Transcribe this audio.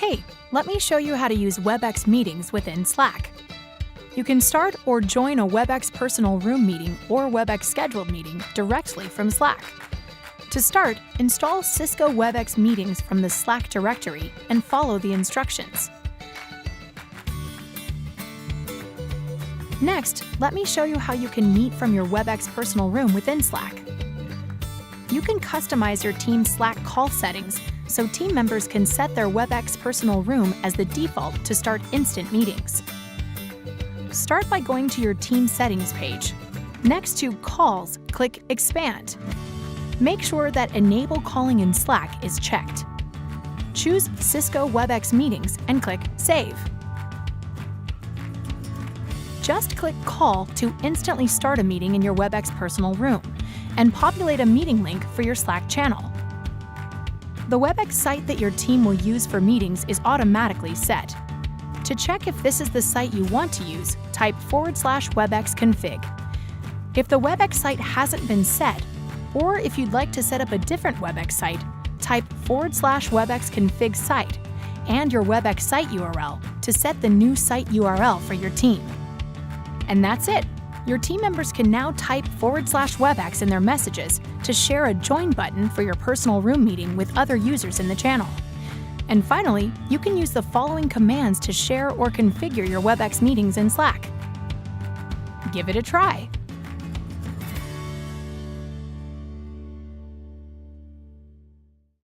Hey, let me show you how to use Webex Meetings within Slack. You can start or join a Webex Personal Room meeting or Webex Scheduled meeting directly from Slack. To start, install Cisco Webex Meetings from the Slack directory and follow the instructions. Next, let me show you how you can meet from your Webex Personal Room within Slack. You can customize your team's Slack call settings so team members can set their Webex Personal Room as the default to start instant meetings. Start by going to your team settings page. Next to Calls, click Expand. Make sure that Enable Calling in Slack is checked. Choose Cisco Webex Meetings and click Save. Just click Call to instantly start a meeting in your Webex Personal Room and populate a meeting link for your Slack channel. The Webex site that your team will use for meetings is automatically set. To check if this is the site you want to use, type /Webex config. If the Webex site hasn't been set, or if you'd like to set up a different Webex site, type /Webex config site and your Webex site URL to set the new site URL for your team. And that's it. Your team members can now type /Webex in their messages to share a join button for your personal room meeting with other users in the channel. And finally, you can use the following commands to share or configure your Webex meetings in Slack. Give it a try.